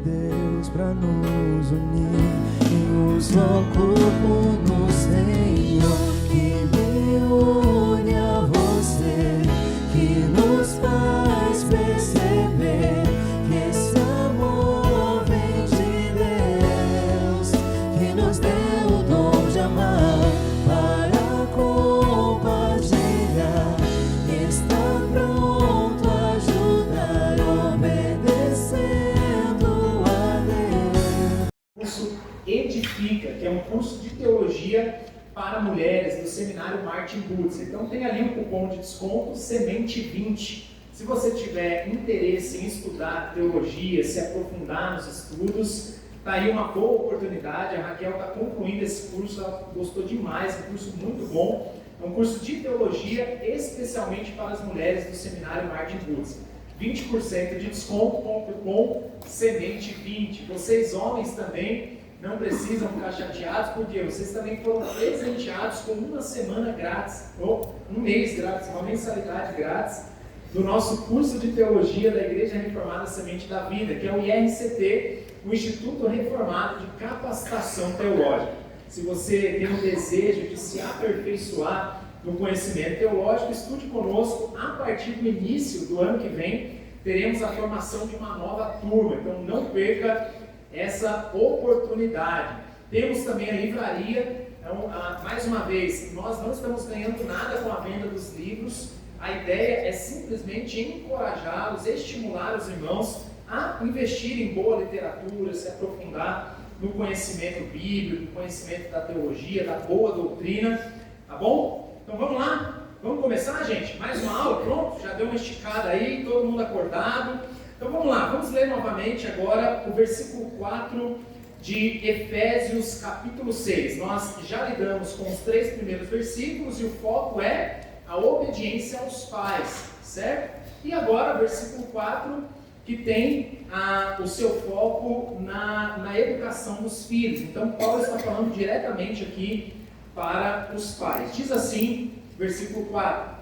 Deus pra nos unir em um só corpo no Senhor, que me une a você, que nos faz perceber que esse amor vem de Deus, que nos deu o dom de amar para compartilhar, está pronto a ajudar, obedecendo a Deus. Curso Edifica, que é um curso de teologia para mulheres do seminário Martin Butzer. Então tem ali um cupom de desconto Semente 20. Se você tiver interesse em estudar teologia, se aprofundar nos estudos, está aí uma boa oportunidade. A Raquel está concluindo esse curso, ela gostou demais, é um curso muito bom. É um curso de teologia especialmente para as mulheres do seminário Martin Butzer. 20% de desconto com o cupom Semente 20. Vocês homens também não precisam ficar chateados, porque vocês também foram presenteados com uma semana grátis, ou um mês grátis, uma mensalidade grátis, do nosso curso de teologia da Igreja Reformada Semente da Vida, que é o IRCT, o Instituto Reformado de Capacitação Teológica. Se você tem o desejo de se aperfeiçoar no conhecimento teológico, estude conosco. A partir do início do ano que vem, teremos a formação de uma nova turma, então não perca essa oportunidade. Temos também a livraria. Então, mais uma vez, nós não estamos ganhando nada com a venda dos livros. A ideia é simplesmente encorajá-los, estimular os irmãos a investir em boa literatura, se aprofundar no conhecimento bíblico, no conhecimento da teologia, da boa doutrina, tá bom? Então vamos lá, vamos começar, gente? Mais uma aula, pronto? Já deu uma esticada aí, todo mundo acordado. Então vamos lá, vamos ler novamente agora o versículo 4 de Efésios capítulo 6. Nós já lidamos com os 3 primeiros versículos e o foco é a obediência aos pais, certo? E agora versículo 4, que tem o seu foco na educação dos filhos. Então Paulo está falando diretamente aqui para os pais. Diz assim, versículo 4: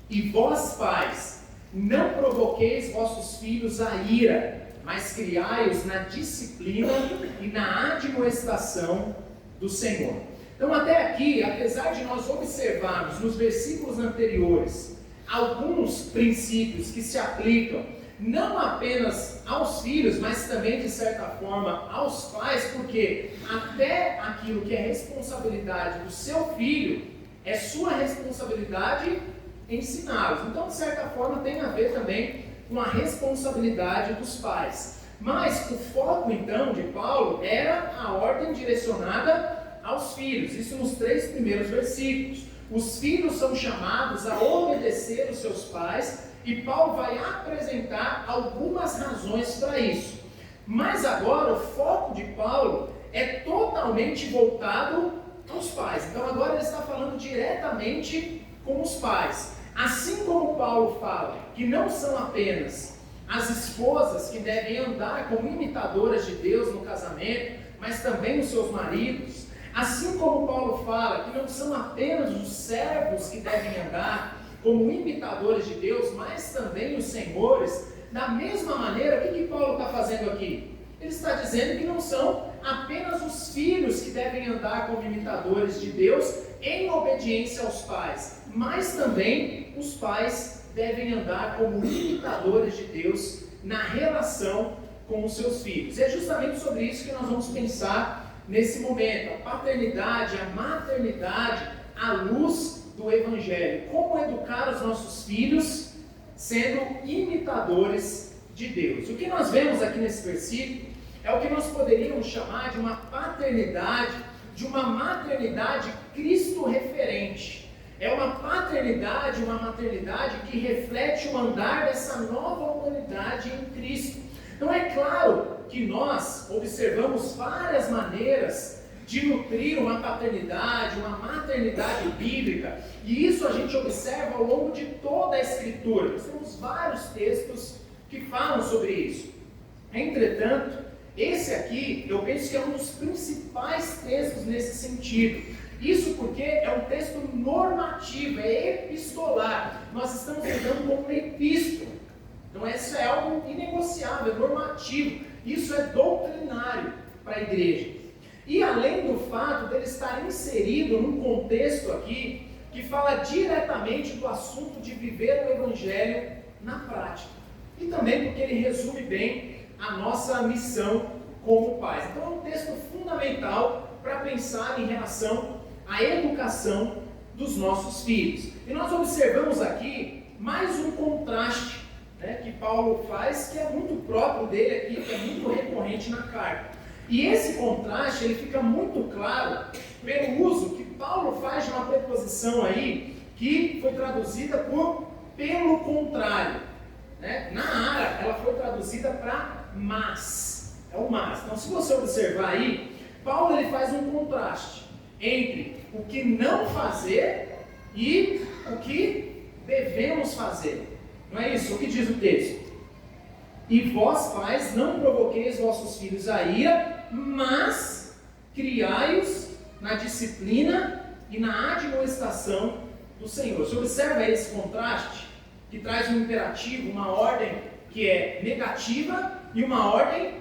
E vós pais, não provoqueis vossos filhos a ira, mas criai-os na disciplina e na admoestação do Senhor. Então até aqui, apesar de nós observarmos nos versículos anteriores alguns princípios que se aplicam não apenas aos filhos, mas também de certa forma aos pais, porque até aquilo que é responsabilidade do seu filho é sua responsabilidade ensiná-los. Então, de certa forma, tem a ver também com a responsabilidade dos pais. Mas o foco, então, de Paulo era a ordem direcionada aos filhos. Isso nos 3 primeiros versículos. Os filhos são chamados a obedecer os seus pais e Paulo vai apresentar algumas razões para isso. Mas agora o foco de Paulo é totalmente voltado aos pais. Então agora ele está falando diretamente com os pais. Assim como Paulo fala que não são apenas as esposas que devem andar como imitadoras de Deus no casamento, mas também os seus maridos. Assim como Paulo fala que não são apenas os servos que devem andar como imitadores de Deus, mas também os senhores, da mesma maneira, o que Paulo está fazendo aqui? Ele está dizendo que não são apenas os filhos que devem andar como imitadores de Deus em obediência aos pais, mas também os pais devem andar como imitadores de Deus na relação com os seus filhos. E é justamente sobre isso que nós vamos pensar nesse momento, a paternidade, a maternidade à luz do Evangelho. Como educar os nossos filhos sendo imitadores de Deus. O que nós vemos aqui nesse versículo é o que nós poderíamos chamar de uma paternidade, de uma maternidade Cristo-referente. É uma paternidade, uma maternidade que reflete o andar dessa nova humanidade em Cristo. Então é claro que nós observamos várias maneiras de nutrir uma paternidade, uma maternidade bíblica, e isso a gente observa ao longo de toda a Escritura. Nós temos vários textos que falam sobre isso. Entretanto, esse aqui eu penso que é um dos principais textos nesse sentido. Isso porque é um texto normativo, é epistolar. Nós estamos lidando com uma epístola. Então isso é algo inegociável, normativo. Isso é doutrinário para a igreja. E além do fato dele estar inserido num contexto aqui que fala diretamente do assunto de viver o Evangelho na prática. E também porque ele resume bem a nossa missão como pais. Então é um texto fundamental para pensar em relação à educação dos nossos filhos. E nós observamos aqui mais um contraste, né, que Paulo faz, que é muito próprio dele aqui, que é muito recorrente na carta. E esse contraste ele fica muito claro pelo uso que Paulo faz de uma preposição aí que foi traduzida por pelo contrário. Né? Na Ara, ela foi traduzida para mas. É o mas. Então, se você observar aí, Paulo ele faz um contraste entre o que não fazer e o que devemos fazer. Não é isso? O que diz o texto? E vós, pais, não provoqueis vossos filhos a ira, mas criai-os na disciplina e na admoestação do Senhor. Você observa esse contraste que traz um imperativo, uma ordem que é negativa e uma ordem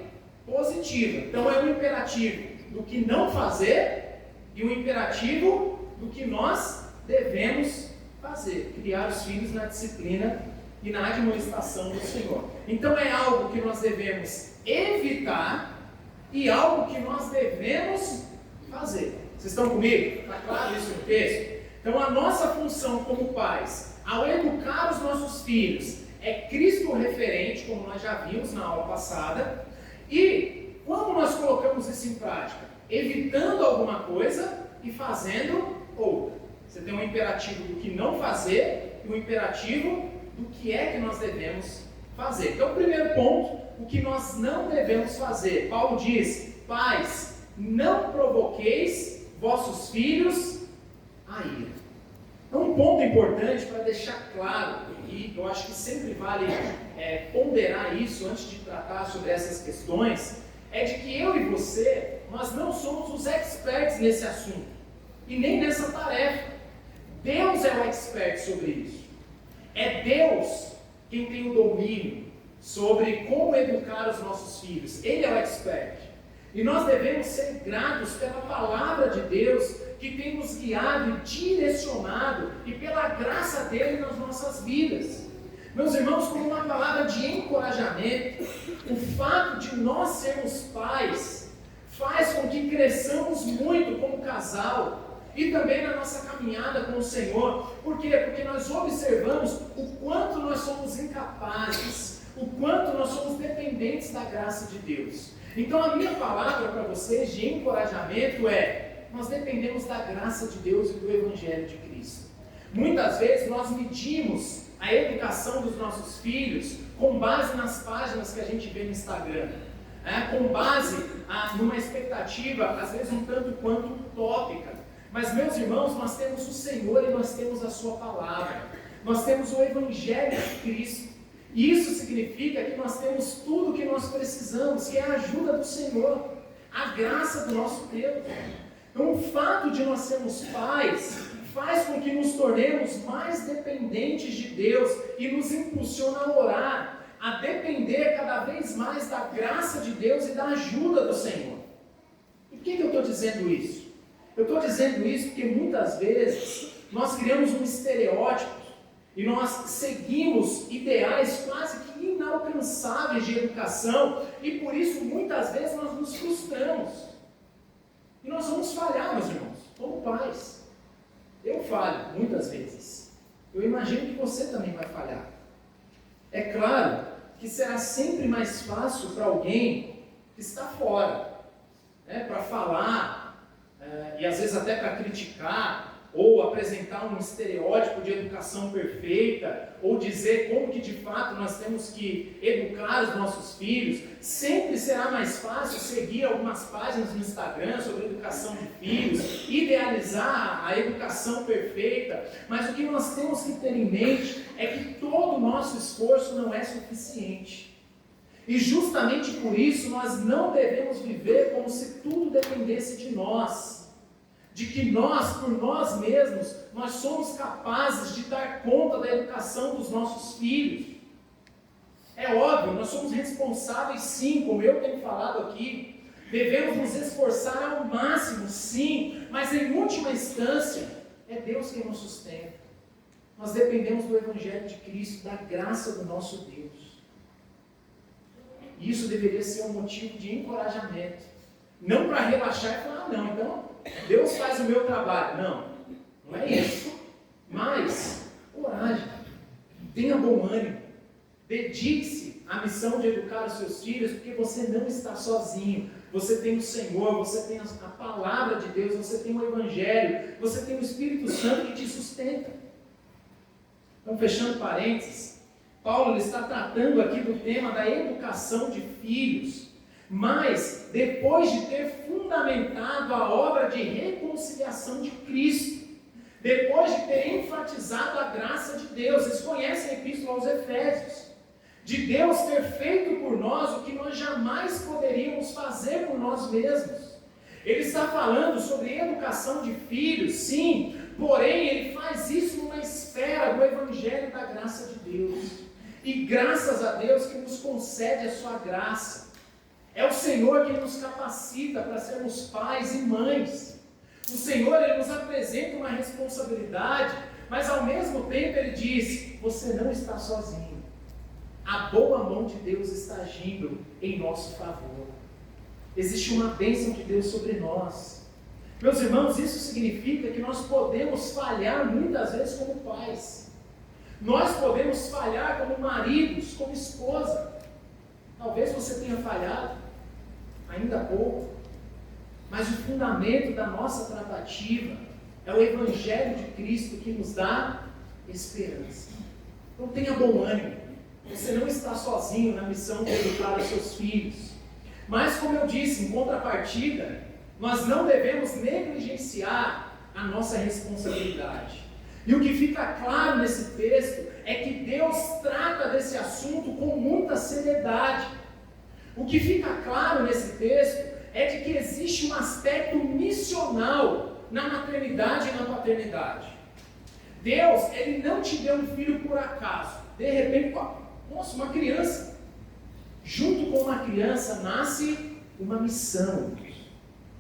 positiva. Então é um imperativo do que não fazer e um imperativo do que nós devemos fazer. Criar os filhos na disciplina e na admoestação do Senhor. Então é algo que nós devemos evitar e algo que nós devemos fazer. Vocês estão comigo? Está claro isso no texto? Então a nossa função como pais, ao educar os nossos filhos, é Cristo referente, como nós já vimos na aula passada. E como nós colocamos isso em prática? Evitando alguma coisa e fazendo outra. Você tem um imperativo do que não fazer e um imperativo do que é que nós devemos fazer. Então, o primeiro ponto, o que nós não devemos fazer. Paulo diz, pais, não provoqueis vossos filhos a ira. Então, um ponto importante para deixar claro, e eu acho que sempre vale ponderar isso antes de tratar sobre essas questões, é de que eu e você, nós não somos os experts nesse assunto, e nem nessa tarefa. Deus é o expert sobre isso. É Deus quem tem o domínio sobre como educar os nossos filhos. Ele é o expert. E nós devemos ser gratos pela palavra de Deus que tem nos guiado e direcionado e pela graça dele nas nossas vidas. Meus irmãos, como uma palavra de encorajamento, o fato de nós sermos pais faz com que cresçamos muito como casal e também na nossa caminhada com o Senhor. Por quê? Porque nós observamos o quanto nós somos incapazes, o quanto nós somos dependentes da graça de Deus. Então a minha palavra para vocês de encorajamento é: nós dependemos da graça de Deus e do Evangelho de Cristo. Muitas vezes nós medimos a educação dos nossos filhos com base nas páginas que a gente vê no Instagram, com base numa expectativa, às vezes um tanto quanto utópica. Mas, meus irmãos, nós temos o Senhor e nós temos a sua palavra. Nós temos o Evangelho de Cristo. E isso significa que nós temos tudo o que nós precisamos, que é a ajuda do Senhor, a graça do nosso Deus. Então, o fato de nós sermos pais faz com que nos tornemos mais dependentes de Deus e nos impulsiona a orar, a depender cada vez mais da graça de Deus e da ajuda do Senhor. E por que eu estou dizendo isso? Eu estou dizendo isso porque muitas vezes nós criamos um estereótipo e nós seguimos ideais quase que inalcançáveis de educação e por isso muitas vezes nós nos frustramos. E nós vamos falhar, meus irmãos, como pais. Eu falho muitas vezes. Eu imagino que você também vai falhar. É claro que será sempre mais fácil para alguém que está fora, para falar, e às vezes até para criticar, ou apresentar um estereótipo de educação perfeita, ou dizer como que de fato nós temos que educar os nossos filhos. Sempre será mais fácil seguir algumas páginas no Instagram sobre educação de filhos, idealizar a educação perfeita, mas o que nós temos que ter em mente é que todo o nosso esforço não é suficiente. E justamente por isso nós não devemos viver como se tudo dependesse de nós. De que nós, por nós mesmos, nós somos capazes de dar conta da educação dos nossos filhos. É óbvio, nós somos responsáveis sim, como eu tenho falado aqui. Devemos nos esforçar ao máximo, sim, mas em última instância, é Deus quem nos sustenta. Nós dependemos do Evangelho de Cristo, da graça do nosso Deus. E isso deveria ser um motivo de encorajamento. Não para relaxar e falar, não, então Deus faz o meu trabalho. Não, não é isso. Mas, coragem, tenha bom ânimo, dedique-se à missão de educar os seus filhos, porque você não está sozinho. Você tem o Senhor, você tem a palavra de Deus, você tem o Evangelho, você tem o Espírito Santo que te sustenta. Então, fechando parênteses, Paulo ele está tratando aqui do tema da educação de filhos, mas depois de ter fundamentado a obra de reconciliação de Cristo, depois de ter enfatizado a graça de Deus. Vocês conhecem a Epístola aos Efésios, de Deus ter feito por nós o que nós jamais poderíamos fazer por nós mesmos. Ele está falando sobre educação de filhos, sim, porém ele faz isso numa esfera do Evangelho da graça de Deus. E graças a Deus que nos concede a sua graça. É o Senhor que nos capacita para sermos pais e mães. O Senhor ele nos apresenta uma responsabilidade, mas ao mesmo tempo ele diz, você não está sozinho. A boa mão de Deus está agindo em nosso favor. Existe uma bênção de Deus sobre nós. Meus irmãos, isso significa que nós podemos falhar muitas vezes como pais. Nós podemos falhar como maridos, como esposa. Talvez você tenha falhado, ainda há pouco. Mas o fundamento da nossa tratativa é o Evangelho de Cristo que nos dá esperança. Então tenha bom ânimo. Você não está sozinho na missão de educar os seus filhos. Mas como eu disse, em contrapartida, nós não devemos negligenciar a nossa responsabilidade. E o que fica claro nesse texto é que Deus trata desse assunto com muita seriedade. O que fica claro nesse texto é de que existe um aspecto missional na maternidade e na paternidade. Deus, Ele não te deu um filho por acaso. De repente, nossa, uma criança. Junto com uma criança nasce uma missão.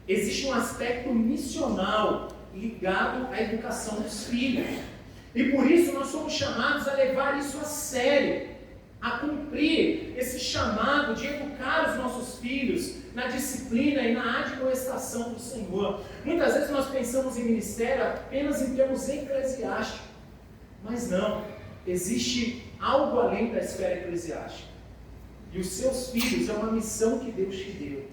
Existe um aspecto missional ligado à educação dos filhos. E por isso nós somos chamados a levar isso a sério, a cumprir esse chamado de educar os nossos filhos na disciplina e na admoestação do Senhor. Muitas vezes nós pensamos em ministério apenas em termos eclesiásticos, mas não, existe algo além da esfera eclesiástica. E os seus filhos é uma missão que Deus te deu.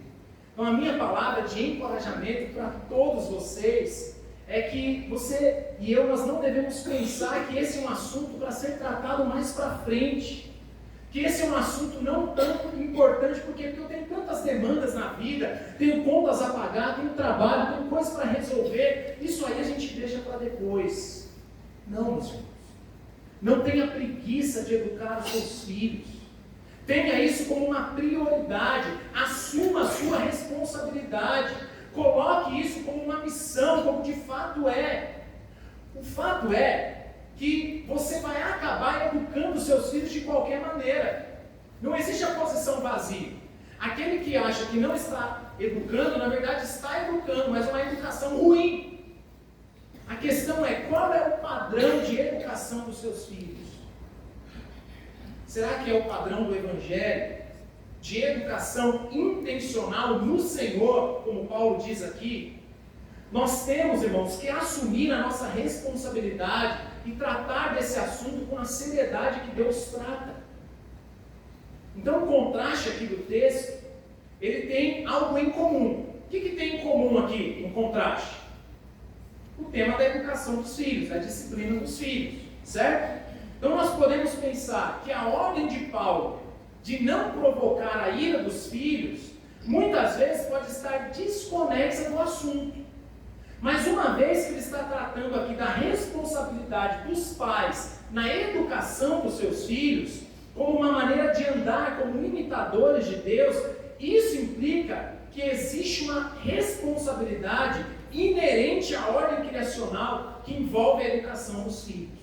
Então a minha palavra de encorajamento para todos vocês é que você e eu, nós não devemos pensar que esse é um assunto para ser tratado mais para frente. Que esse é um assunto não tão importante, porque eu tenho tantas demandas na vida, tenho contas a pagar, tenho trabalho, tenho coisas para resolver, isso aí a gente deixa para depois. Não, meus irmãos. Não tenha preguiça de educar os seus filhos. Tenha isso como uma prioridade. Assuma a sua responsabilidade. Coloque isso como uma missão, como de fato é. O fato é que você vai acabar educando os seus filhos de qualquer maneira. Não existe a posição vazia. Aquele que acha que não está educando, na verdade está educando, mas é uma educação ruim. A questão é, qual é o padrão de educação dos seus filhos? Será que é o padrão do Evangelho? De educação intencional no Senhor, como Paulo diz aqui? Nós temos, irmãos, que assumir a nossa responsabilidade e tratar desse assunto com a seriedade que Deus trata. Então o contraste aqui do texto, ele tem algo em comum. O que tem em comum aqui, no contraste? O tema da educação dos filhos, da disciplina dos filhos, certo? Então nós podemos pensar que a ordem de Paulo de não provocar a ira dos filhos, muitas vezes pode estar desconexa do assunto. Mas uma vez que ele está tratando aqui da responsabilidade dos pais na educação dos seus filhos, como uma maneira de andar como imitadores de Deus, isso implica que existe uma responsabilidade inerente à ordem criacional que envolve a educação dos filhos.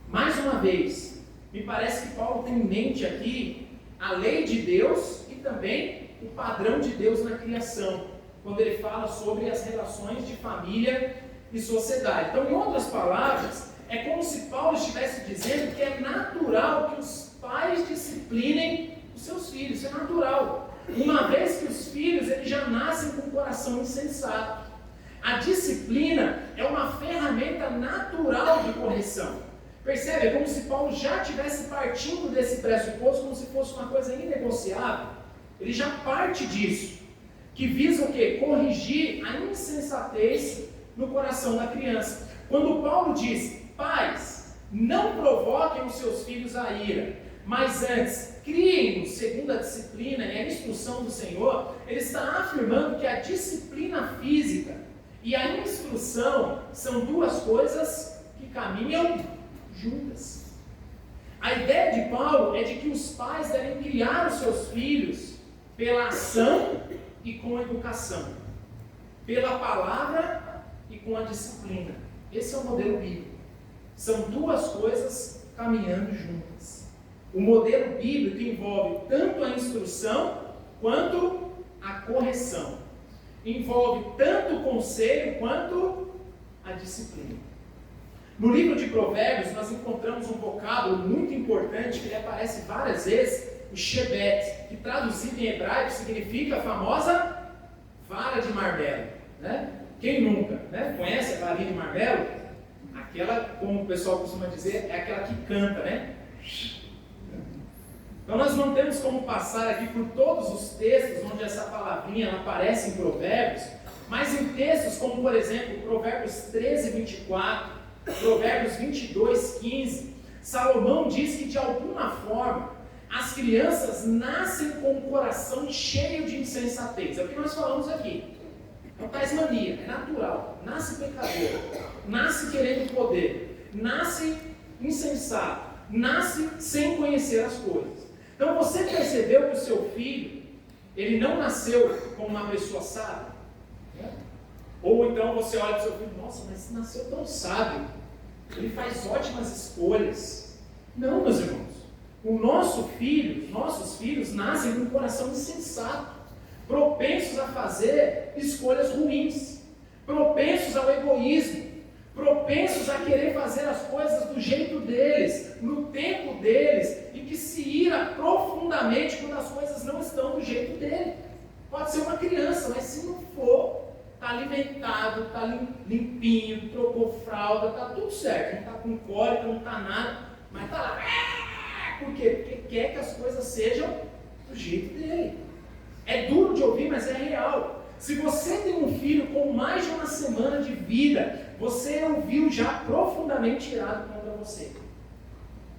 Mais uma vez, me parece que Paulo tem em mente aqui a lei de Deus e também o padrão de Deus na criação, quando ele fala sobre as relações de família e sociedade. Então, em outras palavras, é como se Paulo estivesse dizendo que é natural que os pais disciplinem os seus filhos, isso é natural, uma vez que os filhos eles já nascem com o coração insensato. A disciplina é uma ferramenta natural de correção. Percebe? É como se Paulo já estivesse partindo desse pressuposto como se fosse uma coisa inegociável. Ele já parte disso, que visa o quê? Corrigir a insensatez no coração da criança. Quando Paulo diz, pais, não provoquem os seus filhos à ira, mas antes criem-nos segundo a disciplina e a instrução do Senhor, ele está afirmando que a disciplina física e a instrução são duas coisas que caminham juntas. A ideia de Paulo é de que os pais devem criar os seus filhos pela ação e com a educação, pela palavra e com a disciplina. Esse é o modelo bíblico. São duas coisas caminhando juntas. O modelo bíblico envolve tanto a instrução quanto a correção. Envolve tanto o conselho quanto a disciplina. No livro de Provérbios, nós encontramos um vocábulo muito importante que ele aparece várias vezes, o Shebet, que traduzido em hebraico significa a famosa vara de marmelo. Né? Quem nunca conhece a varinha de marmelo? Aquela, como o pessoal costuma dizer, é aquela que canta, né? Então nós não temos como passar aqui por todos os textos onde essa palavrinha ela aparece em Provérbios, mas em textos como, por exemplo, Provérbios 13, 24, Provérbios 22, 15, Salomão diz que de alguma forma as crianças nascem com o coração cheio de insensatez. É o que nós falamos aqui. É o tasmania, é natural. Nasce pecador, nasce querendo poder, nasce insensato, nasce sem conhecer as coisas. Então você percebeu que o seu filho, ele não nasceu como uma pessoa sábia? Né? Ou então você olha para o seu filho, nossa, mas nasceu tão sábio, ele faz ótimas escolhas. Não, meus irmãos. Nossos filhos nascem com um coração insensato, propensos a fazer escolhas ruins, propensos ao egoísmo, propensos a querer fazer as coisas do jeito deles, no tempo deles, e que se ira profundamente quando as coisas não estão do jeito dele. Pode ser uma criança, mas se não for, está alimentado, está limpinho, trocou fralda, está tudo certo, não está com cólica, não está nada, mas está lá. Por quê? Porque quer que as coisas sejam do jeito dele. É duro de ouvir, mas é real. Se você tem um filho com mais de uma semana de vida, você o viu já profundamente irado contra você.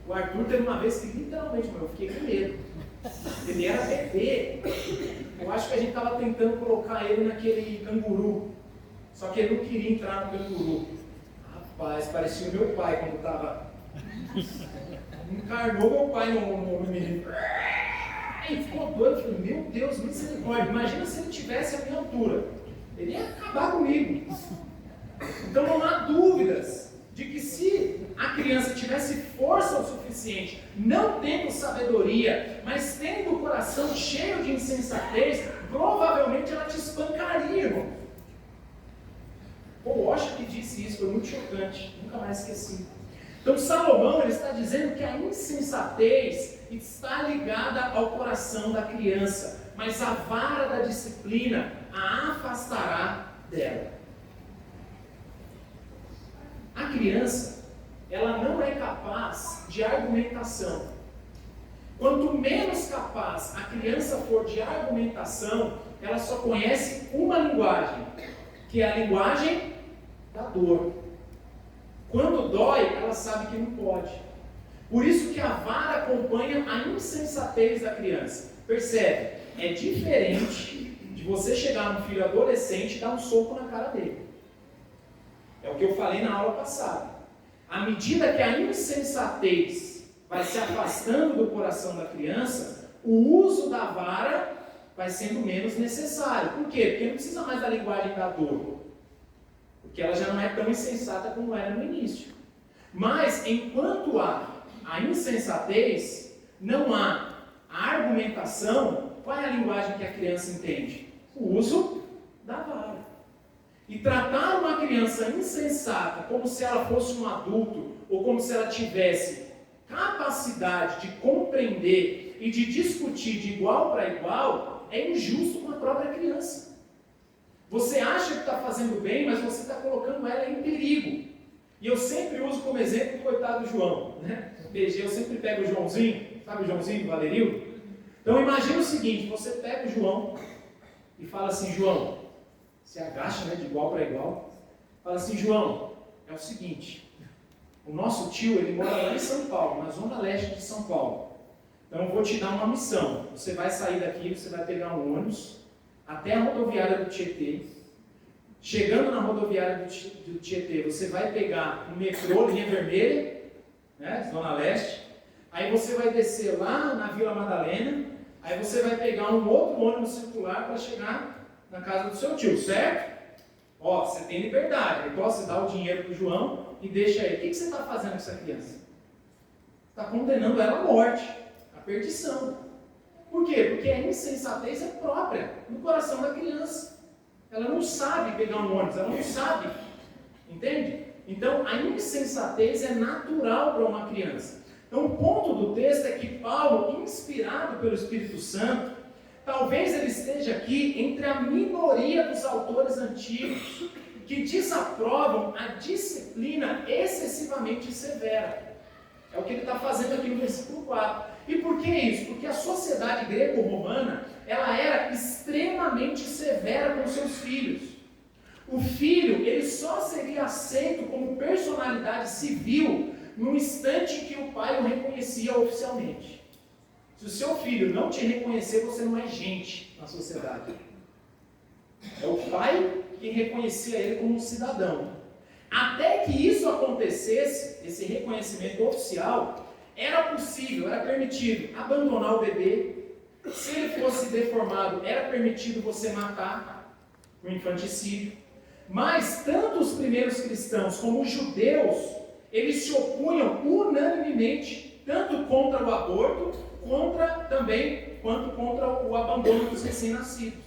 O Arthur teve uma vez que literalmente, eu fiquei com medo. Ele era bebê. Eu acho que a gente estava tentando colocar ele naquele canguru. Só que ele não queria entrar no canguru. Rapaz, parecia o meu pai quando estava... Encarnou meu pai no menino. Ele ficou doido. Eu falei, meu Deus, misericórdia. Imagina se ele tivesse a minha altura. Ele ia acabar comigo. Então não há dúvidas de que se a criança tivesse força o suficiente, não tendo sabedoria, mas tendo o coração cheio de insensatez, provavelmente ela te espancaria, irmão. Pô, Osho que disse isso, foi muito chocante. Nunca mais esqueci. Então Salomão ele está dizendo que a insensatez está ligada ao coração da criança, mas a vara da disciplina a afastará dela. A criança, ela não é capaz de argumentação. Quanto menos capaz a criança for de argumentação, ela só conhece uma linguagem, que é a linguagem da dor. Quando dói, ela sabe que não pode. Por isso que a vara acompanha a insensatez da criança. Percebe? É diferente de você chegar num filho adolescente e dar um soco na cara dele. É o que eu falei na aula passada. À medida que a insensatez vai se afastando do coração da criança, o uso da vara vai sendo menos necessário. Por quê? Porque não precisa mais da linguagem da dor. Porque ela já não é tão insensata como era no início. Mas, enquanto há a insensatez, não há a argumentação. Qual é a linguagem que a criança entende? O uso da vara. E tratar uma criança insensata como se ela fosse um adulto, ou como se ela tivesse capacidade de compreender e de discutir de igual para igual, é injusto com a própria criança. Você acha que está fazendo bem, mas você está colocando ela em perigo. E eu sempre uso como exemplo o coitado do João, né? No PG eu sempre pego o Joãozinho, sabe o Joãozinho do Valerio? Então imagina o seguinte, você pega o João e fala assim, João, se agacha, né, de igual para igual, fala assim, João, é o seguinte, o nosso tio, ele mora lá em São Paulo, na zona leste de São Paulo. Então eu vou te dar uma missão, você vai sair daqui, você vai pegar um ônibus até a rodoviária do Tietê. Chegando na rodoviária do Tietê, você vai pegar um metrô, linha vermelha, né, zona leste, aí você vai descer lá na Vila Madalena, aí você vai pegar um outro ônibus circular para chegar na casa do seu tio, certo? Ó, você tem liberdade, então você dá o dinheiro para o João e deixa aí. O que você está fazendo com essa criança? Está condenando ela à morte, à perdição. Por quê? Porque a insensatez é própria no coração da criança. Ela não sabe pegar um ônibus, ela não sabe, entende? Então, a insensatez é natural para uma criança. Então, o ponto do texto é que Paulo, inspirado pelo Espírito Santo, talvez ele esteja aqui entre a minoria dos autores antigos que desaprovam a disciplina excessivamente severa. É o que ele está fazendo aqui no versículo 4. E por que isso? Porque a sociedade greco-romana, ela era extremamente severa com seus filhos. O filho, ele só seria aceito como personalidade civil no instante em que o pai o reconhecia oficialmente. Se o seu filho não te reconhecer, você não é gente na sociedade. É o pai que reconhecia ele como um cidadão. Até que isso acontecesse, esse reconhecimento oficial, era possível, era permitido abandonar o bebê. Se ele fosse deformado, era permitido você matar, o infanticídio. Mas tanto os primeiros cristãos como os judeus, eles se opunham unanimemente, tanto contra o aborto, quanto contra o abandono dos recém-nascidos.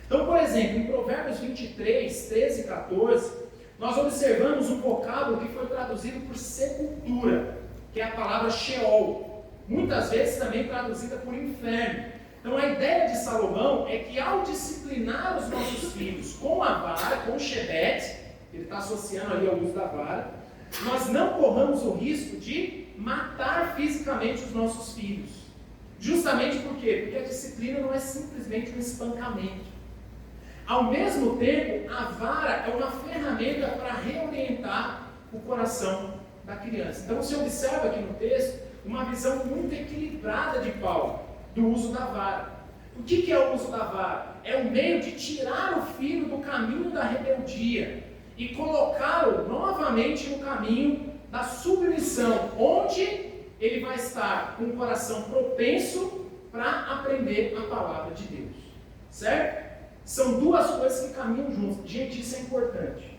Então, por exemplo, em Provérbios 23, 13 e 14, nós observamos um vocábulo que foi traduzido por sepultura, que é a palavra Sheol, muitas vezes também traduzida por inferno. Então a ideia de Salomão é que ao disciplinar os nossos filhos com a vara, com o chebete, ele está associando ali ao uso da vara, nós não corramos o risco de matar fisicamente os nossos filhos. Justamente por quê? Porque a disciplina não é simplesmente um espancamento. Ao mesmo tempo, a vara é uma ferramenta para reorientar o coração da criança. Então você observa aqui no texto uma visão muito equilibrada de Paulo do uso da vara. O que é o uso da vara? É o meio de tirar o filho do caminho da rebeldia e colocá-lo novamente no caminho da submissão, onde ele vai estar com o coração propenso para aprender a palavra de Deus. Certo? São duas coisas que caminham juntas. Gente, isso é importante.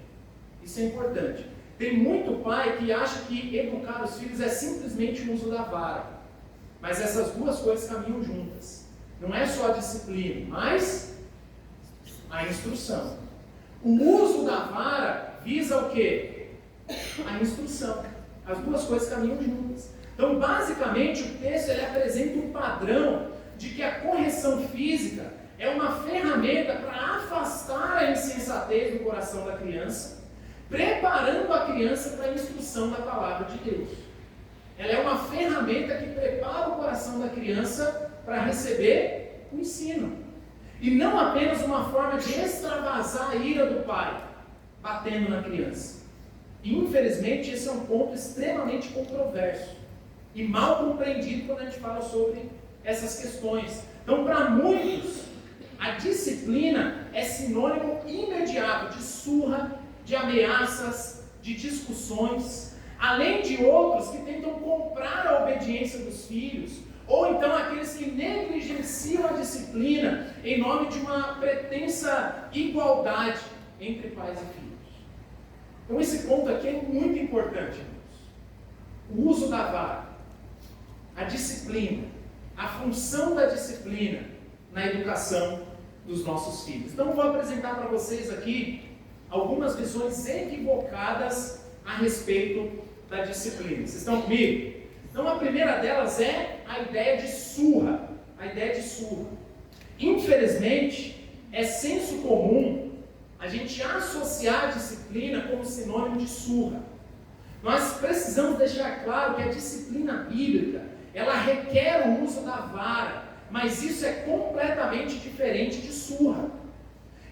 Isso é importante. Tem muito pai que acha que educar os filhos é simplesmente o uso da vara. Mas essas duas coisas caminham juntas. Não é só a disciplina, mas a instrução. O uso da vara visa o quê? A instrução. As duas coisas caminham juntas. Então, basicamente, o texto ele apresenta um padrão de que a correção física é uma ferramenta para afastar a insensatez do coração da criança, preparando a criança para a instrução da palavra de Deus. Ela é uma ferramenta que prepara o coração da criança para receber o ensino. E não apenas uma forma de extravasar a ira do pai, batendo na criança. E infelizmente esse é um ponto extremamente controverso e mal compreendido quando a gente fala sobre essas questões. Então, para muitos, a disciplina é sinônimo imediato de surra, de ameaças, de discussões, além de outros que tentam comprar a obediência dos filhos, ou então aqueles que negligenciam a disciplina em nome de uma pretensa igualdade entre pais e filhos. Então esse ponto aqui é muito importante, irmãos. O uso da vara. a disciplina, a função da disciplina na educação dos nossos filhos. Então, eu vou apresentar para vocês aqui algumas visões equivocadas a respeito da disciplina. Vocês estão comigo? Então, a primeira delas é a ideia de surra. A ideia de surra. Infelizmente, é senso comum a gente associar a disciplina como sinônimo de surra. Nós precisamos deixar claro que a disciplina bíblica, ela requer o uso da vara, mas isso é completamente diferente de surra.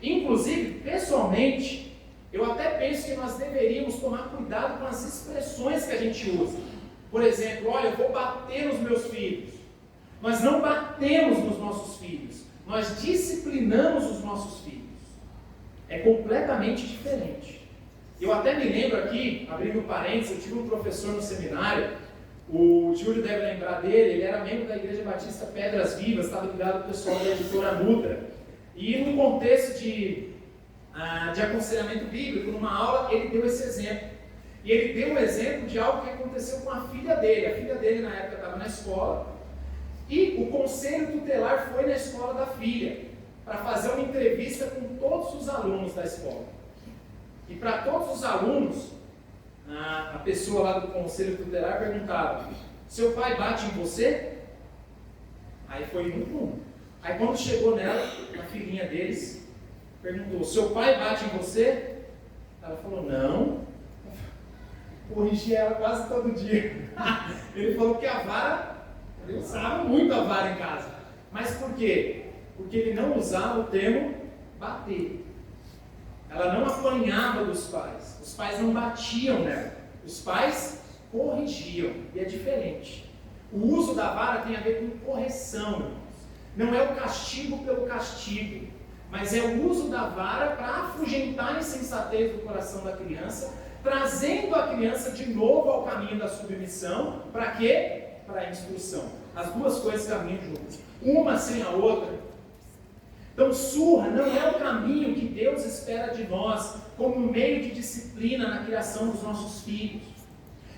Inclusive, pessoalmente, eu até penso que nós deveríamos tomar cuidado com as expressões que a gente usa. Por exemplo, olha, eu vou bater nos meus filhos. Nós não batemos nos nossos filhos, nós disciplinamos os nossos filhos. É completamente diferente. Eu até me lembro aqui, abrindo parênteses, eu tive um professor no seminário, o Júlio deve lembrar dele, ele era membro da Igreja Batista Pedras Vivas, estava ligado ao pessoal da editora Nutra. E no contexto de aconselhamento bíblico, numa aula, ele deu esse exemplo. E ele deu um exemplo de algo que aconteceu com a filha dele. A filha dele, na época, estava na escola, e o conselho tutelar foi na escola da filha, para fazer uma entrevista com todos os alunos da escola. E para todos os alunos, a pessoa lá do conselho tutelar perguntava: seu pai bate em você? Aí foi um por um. Aí quando chegou nela, a filhinha deles perguntou: seu pai bate em você? Ela falou: não. Corrigi ela quase todo dia. Ele falou que a vara, ele usava muito a vara em casa. Mas por quê? Porque ele não usava o termo bater. Ela não apanhava dos pais. Os pais não batiam nela. Os pais corrigiam. E é diferente. O uso da vara tem a ver com correção, irmãos. Não é o castigo pelo castigo, mas é o uso da vara para afugentar a insensatez do coração da criança, trazendo a criança de novo ao caminho da submissão. Para quê? Para a instrução. As duas coisas caminham juntas. Uma sem a outra. Então, surra não é o caminho que Deus espera de nós como um meio de disciplina na criação dos nossos filhos.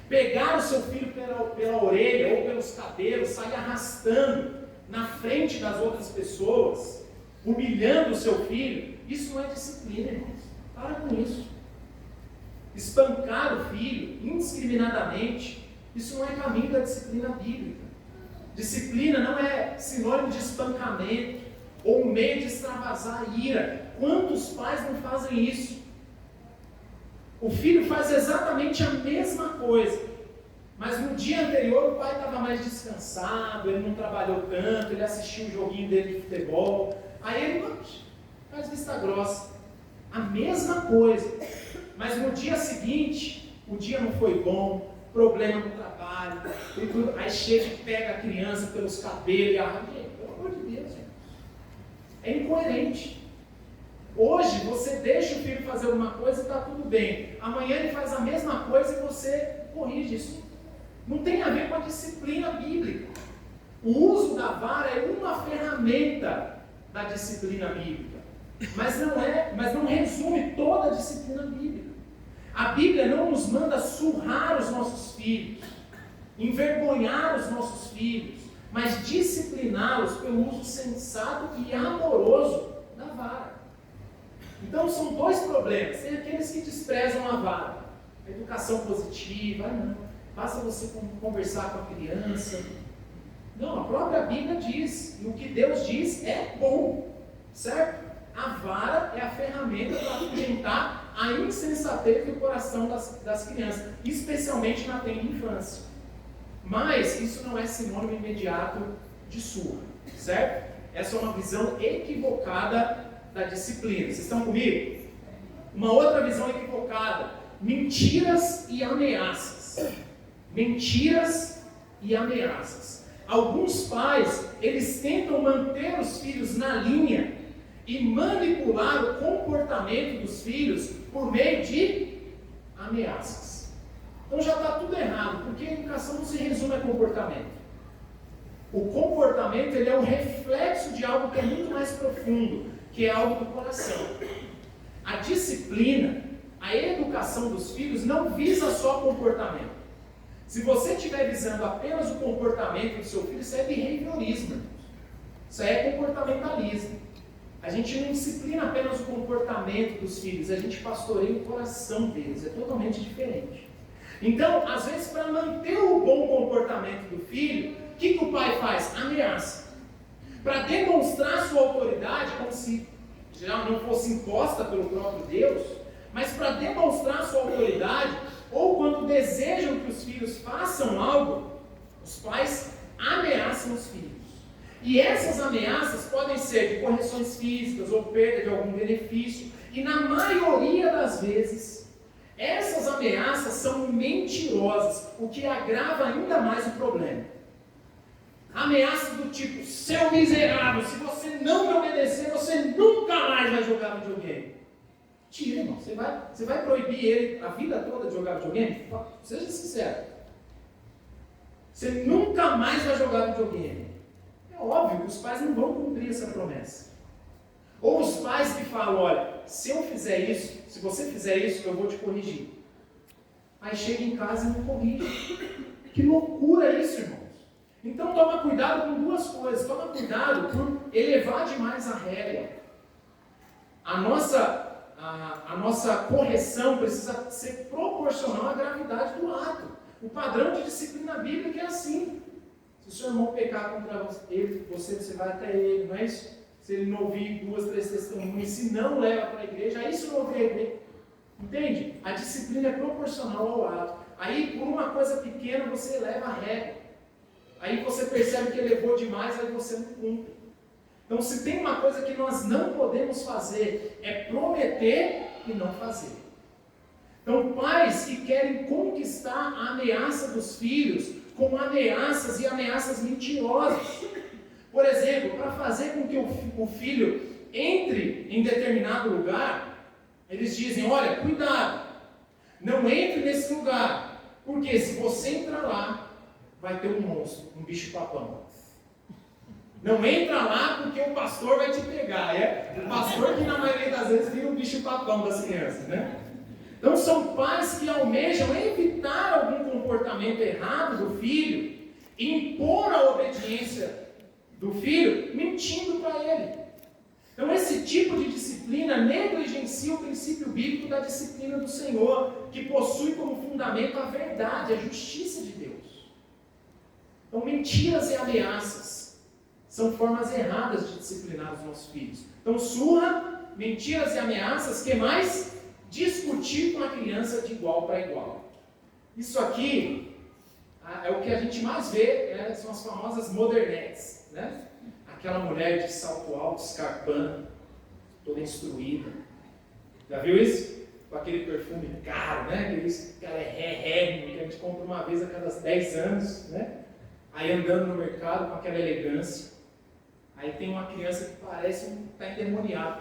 Pegar o seu filho pela orelha ou pelos cabelos, sair arrastando na frente das outras pessoas, humilhando o seu filho, isso não é disciplina, irmãos. Para com isso. Espancar o filho indiscriminadamente, isso não é caminho da disciplina bíblica. Disciplina não é sinônimo de espancamento ou um meio de extravasar a ira. Quantos pais não fazem isso? O filho faz exatamente a mesma coisa, mas no dia anterior o pai estava mais descansado, ele não trabalhou tanto, ele assistiu o joguinho dele de futebol, aí ele faz vista grossa. A mesma coisa, mas no dia seguinte, o dia não foi bom, problema no trabalho, e tudo, aí chega e pega a criança pelos cabelos e arranca. Pelo amor de Deus, gente. É incoerente. Hoje você deixa o filho fazer alguma coisa e está tudo bem. Amanhã ele faz a mesma coisa e você corrige isso. Não tem a ver com a disciplina bíblica. O uso da vara é uma ferramenta da disciplina bíblica, mas não resume toda a disciplina bíblica. A Bíblia não nos manda surrar os nossos filhos, envergonhar os nossos filhos, mas discipliná-los pelo uso sensato e amoroso da vara. Então são dois problemas. Tem aqueles que desprezam a vara, a educação positiva, não, basta você conversar com a criança. Não, a própria Bíblia diz, e o que Deus diz é bom, certo? A vara é a ferramenta para afugentar a insensatez do coração das crianças, especialmente na tenra infância. Mas isso não é sinônimo imediato de surra, certo? Essa é uma visão equivocada da disciplina. Vocês estão comigo? Uma outra visão equivocada: mentiras e ameaças. Mentiras e ameaças. Alguns pais, eles tentam manter os filhos na linha e manipular o comportamento dos filhos por meio de ameaças. Então já está tudo errado, porque a educação não se resume a comportamento. O comportamento, ele é um reflexo de algo que é muito mais profundo, que é algo do coração. A disciplina, a educação dos filhos não visa só comportamento. Se você estiver visando apenas o comportamento do seu filho, isso é behaviorismo, irmãos. Isso é comportamentalismo. A gente não disciplina apenas o comportamento dos filhos, a gente pastoreia o coração deles, é totalmente diferente. Então, às vezes, para manter o bom comportamento do filho, o que o pai faz? Ameaça. Para demonstrar sua autoridade, como se já não fosse imposta pelo próprio Deus, mas para demonstrar sua autoridade, ou quando desejam que os filhos façam algo, os pais ameaçam os filhos. E essas ameaças podem ser de correções físicas ou perda de algum benefício. E na maioria das vezes, essas ameaças são mentirosas, o que agrava ainda mais o problema. Ameaças do tipo, seu miserável, se você não me obedecer, você nunca mais vai jogar videogame. Tira, irmão. Você vai proibir ele a vida toda de jogar videogame? Seja sincero. Você nunca mais vai jogar videogame. É óbvio que os pais não vão cumprir essa promessa. Ou os pais que falam, olha, se eu fizer isso, se você fizer isso, eu vou te corrigir. Aí chega em casa e não corrige. Que loucura isso, irmãos. Então toma cuidado com duas coisas. Toma cuidado por elevar demais a regra. A nossa correção precisa ser proporcional à gravidade do ato. O padrão de disciplina bíblica é assim. Se o seu irmão pecar contra você vai até ele, não é isso? Se ele não ouvir 2, 3 testemunhas, se não leva para a igreja, aí se não ouvir a igreja. Entende? A disciplina é proporcional ao ato. Aí, por uma coisa pequena, você eleva a regra. Aí você percebe que elevou demais, aí você não cumpre. Então, se tem uma coisa que nós não podemos fazer, é prometer e não fazer. Então, pais que querem conquistar a ameaça dos filhos com ameaças e ameaças mentirosas. Por exemplo, para fazer com que o filho entre em determinado lugar, eles dizem, olha, cuidado, não entre nesse lugar, porque se você entrar lá, vai ter um monstro, um bicho-papão. Não entra lá porque o pastor vai te pegar. É o pastor que na maioria das vezes vira o bicho-papão das crianças, né? Então são pais que almejam evitar algum comportamento errado do filho, impor a obediência do filho, mentindo para ele. Então esse tipo de disciplina negligencia o princípio bíblico da disciplina do Senhor, que possui como fundamento a verdade, a justiça de Deus. Então mentiras e ameaças são formas erradas de disciplinar os nossos filhos. Então surra, mentiras e ameaças, que mais? Discutir com a criança de igual para igual. Isso aqui é o que a gente mais vê, né? São as famosas modernettes, né? Aquela mulher de salto alto, escarpando, toda instruída. Já viu isso? Com aquele perfume caro, né? Aquela que a gente compra uma vez a cada 10 anos, né? Aí andando no mercado com aquela elegância. Aí tem uma criança que parece está endemoniado.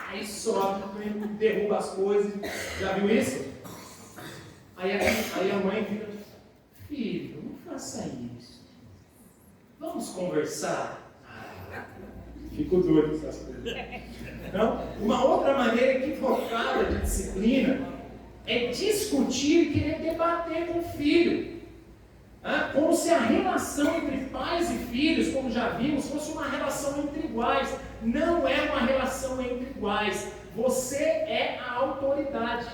Aí sobe, derruba as coisas. Já viu isso? Aí a mãe fica, filho, não faça isso. Vamos conversar. Fico doido com essas coisas. Então, uma outra maneira equivocada de disciplina é discutir e querer debater com o filho. Como se a relação entre pais e filhos, como já vimos, fosse uma relação entre iguais. Não é uma relação entre iguais. Você é a autoridade.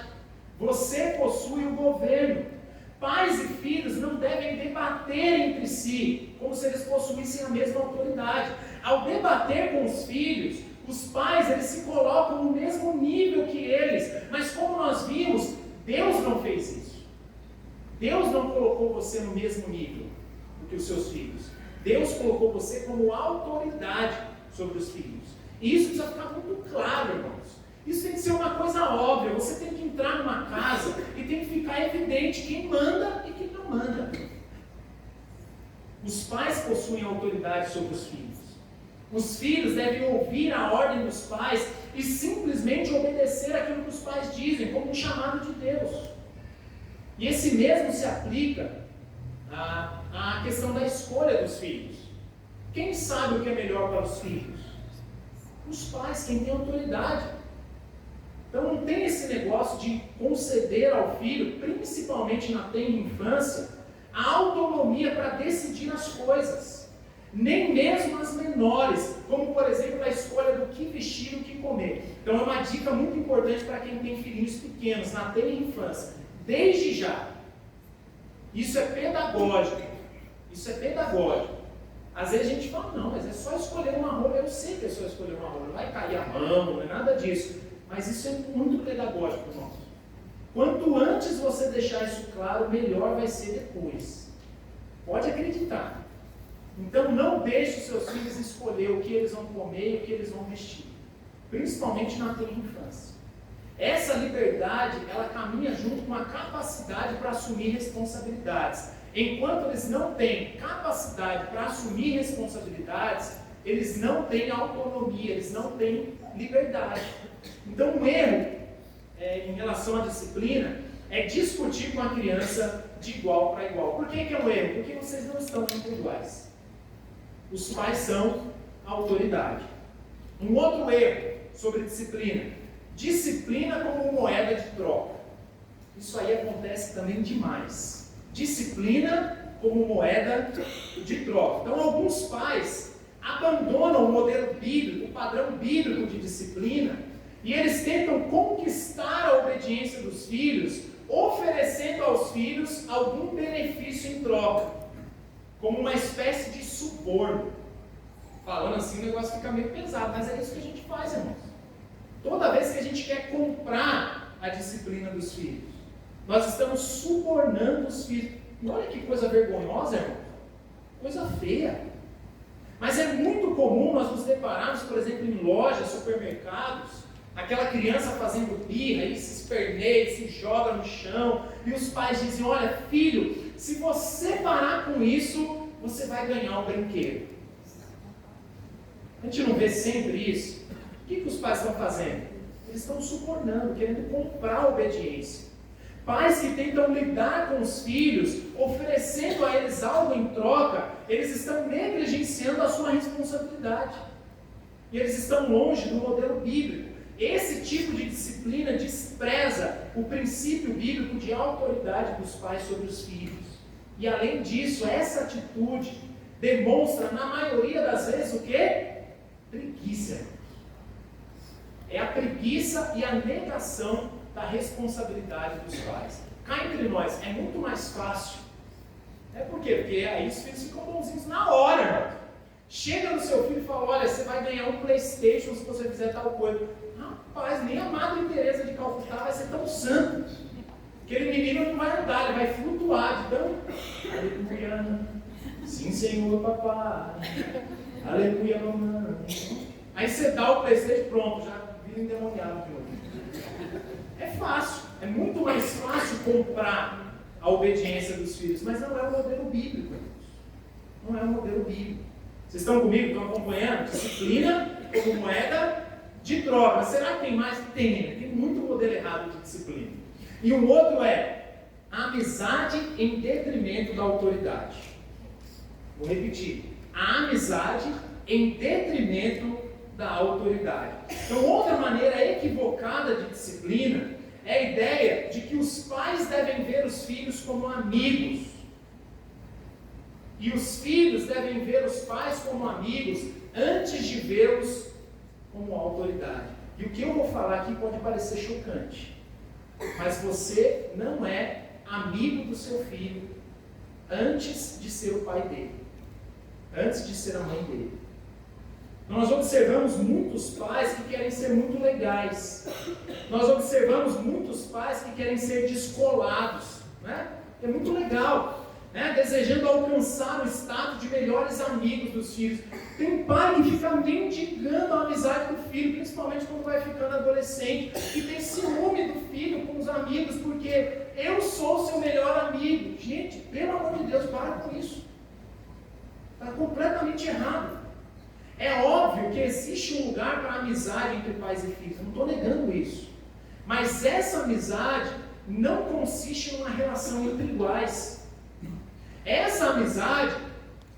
Você possui o governo. Pais e filhos não devem debater entre si, como se eles possuíssem a mesma autoridade. Ao debater com os filhos, os pais eles se colocam no mesmo nível que eles. Mas como nós vimos, Deus não fez isso. Deus não colocou você no mesmo nível do que os seus filhos. Deus colocou você como autoridade sobre os filhos. E isso precisa ficar muito claro, irmãos. Isso tem que ser uma coisa óbvia. Você tem que entrar numa casa e tem que ficar evidente quem manda e quem não manda. Os pais possuem autoridade sobre os filhos. Os filhos devem ouvir a ordem dos pais e simplesmente obedecer aquilo que os pais dizem, como um chamado de Deus. E esse mesmo se aplica à questão da escolha dos filhos. Quem sabe o que é melhor para os filhos? Os pais, quem tem autoridade. Então não tem esse negócio de conceder ao filho, principalmente na tenra infância, a autonomia para decidir as coisas, nem mesmo as menores, como por exemplo a escolha do que vestir e o que comer. Então é uma dica muito importante para quem tem filhinhos pequenos, na tenra infância, desde já. Isso é pedagógico, isso é pedagógico. Às vezes a gente fala, não, mas é só escolher uma roupa, eu sei que é só escolher uma roupa, não vai cair a mão, não é nada disso, mas isso é muito pedagógico, irmãos. Quanto antes você deixar isso claro, melhor vai ser depois. Pode acreditar. Então não deixe os seus filhos escolher o que eles vão comer e o que eles vão vestir. Principalmente na tenra infância. Essa liberdade, ela caminha junto com a capacidade para assumir responsabilidades. Enquanto eles não têm capacidade para assumir responsabilidades, eles não têm autonomia, eles não têm liberdade. Então um erro em relação à disciplina é discutir com a criança de igual para igual. Por que é um erro? Porque vocês não estão entre iguais. Os pais são a autoridade. Um outro erro sobre disciplina: disciplina como moeda de troca. Isso aí acontece também demais. Disciplina como moeda de troca. Então alguns pais abandonam o modelo bíblico, o padrão bíblico de disciplina, e eles tentam conquistar a obediência dos filhos, oferecendo aos filhos algum benefício em troca, como uma espécie de suborno. Falando assim, o negócio fica meio pesado, mas é isso que a gente faz, irmãos. Toda vez que a gente quer comprar a disciplina dos filhos, nós estamos subornando os filhos. E olha que coisa vergonhosa, irmão. Coisa feia. Mas é muito comum nós nos depararmos, por exemplo, em lojas, supermercados, aquela criança fazendo birra, e se esperneia, se joga no chão, e os pais dizem: olha, filho, se você parar com isso, você vai ganhar um brinquedo. A gente não vê sempre isso? O que os pais estão fazendo? Eles estão subornando, querendo comprar a obediência. Pais que tentam lidar com os filhos, oferecendo a eles algo em troca, eles estão negligenciando a sua responsabilidade. E eles estão longe do modelo bíblico. Esse tipo de disciplina despreza o princípio bíblico de autoridade dos pais sobre os filhos. E além disso, essa atitude demonstra, na maioria das vezes, o quê? Preguiça. É a preguiça e a negação da responsabilidade dos pais. Cá entre nós, é muito mais fácil. É por quê? Porque aí os filhos ficam bonzinhos na hora, irmão. Chega no seu filho e fala: olha, você vai ganhar um PlayStation se você fizer tal coisa. Rapaz, nem a Madre Teresa de Calcutá vai ser tão santo. Aquele menino não vai andar, ele vai flutuar. Então, aleluia, sim Senhor papai, aleluia mamãe. Aí você dá o PlayStation, pronto, já vira endemoniado de novo. É fácil, é muito mais fácil comprar a obediência dos filhos, mas não é o modelo bíblico. Não é o modelo bíblico. Vocês estão comigo? Estão acompanhando? Disciplina como moeda de troca. Mas será que tem mais? Tem muito modelo errado de disciplina. E um outro é a amizade em detrimento da autoridade. Vou repetir: a amizade em detrimento da autoridade. Então, outra maneira equivocada de disciplina é a ideia de que os pais devem ver os filhos como amigos. E os filhos devem ver os pais como amigos antes de vê-los como autoridade. E o que eu vou falar aqui pode parecer chocante, mas você não é amigo do seu filho antes de ser o pai dele, antes de ser a mãe dele. Nós observamos muitos pais que querem ser muito legais. Nós observamos muitos pais que querem ser descolados, né? É muito legal, né? Desejando alcançar o status de melhores amigos dos filhos. Tem pai que fica mendigando a amizade do filho, principalmente quando vai ficando adolescente, e tem ciúme do filho com os amigos, porque eu sou o seu melhor amigo. Gente, pelo amor de Deus, para com isso. Está completamente errado. É óbvio que existe um lugar para amizade entre pais e filhos, eu não estou negando isso. Mas essa amizade não consiste numa relação entre iguais. Essa amizade,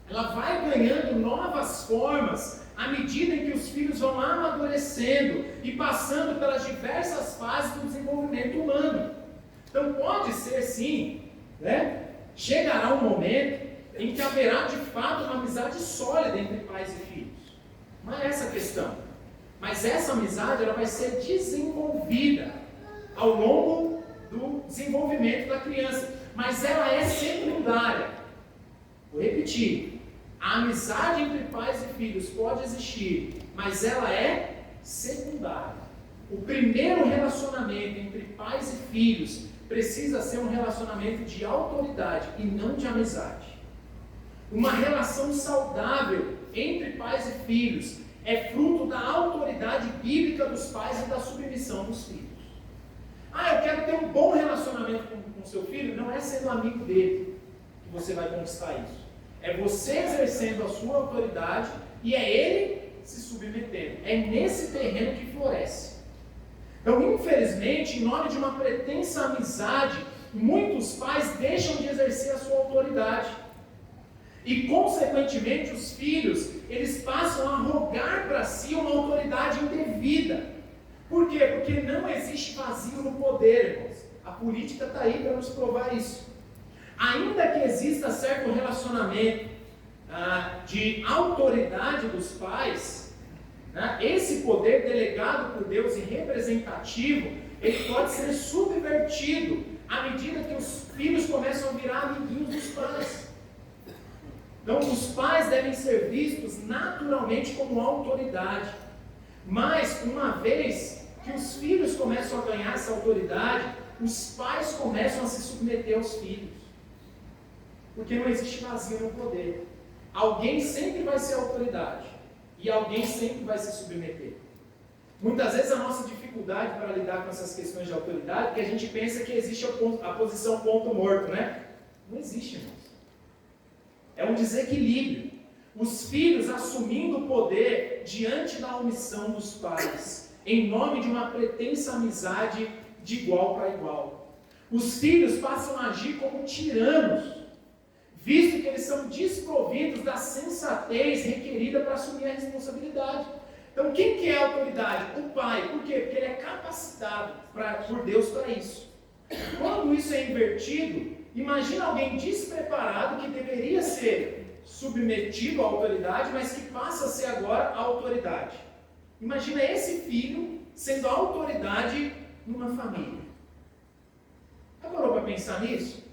ela vai ganhando novas formas à medida em que os filhos vão amadurecendo e passando pelas diversas fases do desenvolvimento humano. Então pode ser sim, né? chegará um momento em que haverá de fato uma amizade sólida entre pais e filhos. Não é essa a questão. Mas essa amizade ela vai ser desenvolvida ao longo do desenvolvimento da criança. Mas ela é secundária. Vou repetir. A amizade entre pais e filhos pode existir, mas ela é secundária. O primeiro relacionamento entre pais e filhos precisa ser um relacionamento de autoridade e não de amizade. Uma relação saudável entre pais e filhos é fruto da autoridade bíblica dos pais e da submissão dos filhos. Eu quero ter um bom relacionamento com seu filho. Não é sendo amigo dele que você vai conquistar isso. É você exercendo a sua autoridade e é ele se submetendo. É nesse terreno que floresce. Então, infelizmente, em nome de uma pretensa amizade, muitos pais deixam de exercer a sua autoridade. E, consequentemente, os filhos, eles passam a rogar para si uma autoridade indevida. Por quê? Porque não existe vazio no poder, irmãos. A política está aí para nos provar isso. Ainda que exista certo relacionamento de autoridade dos pais, esse poder delegado por Deus e representativo, ele pode ser subvertido à medida que os filhos começam a virar amiguinhos dos pais. Então, os pais devem ser vistos naturalmente como autoridade. Mas, uma vez que os filhos começam a ganhar essa autoridade, os pais começam a se submeter aos filhos. Porque não existe vazio no poder. Alguém sempre vai ser autoridade. E alguém sempre vai se submeter. Muitas vezes a nossa dificuldade para lidar com essas questões de autoridade é que a gente pensa que existe a posição ponto morto, né? Não existe, irmãos. É um desequilíbrio. Os filhos assumindo o poder diante da omissão dos pais, em nome de uma pretensa amizade de igual para igual. Os filhos passam a agir como tiranos, visto que eles são desprovidos da sensatez requerida para assumir a responsabilidade. Então, quem que é a autoridade? O pai. Por quê? Porque ele é capacitado por Deus para isso. Quando isso é invertido, imagina alguém despreparado que deveria ser submetido à autoridade, mas que passa a ser agora a autoridade. Imagina esse filho sendo a autoridade numa família. Já parou para pensar nisso?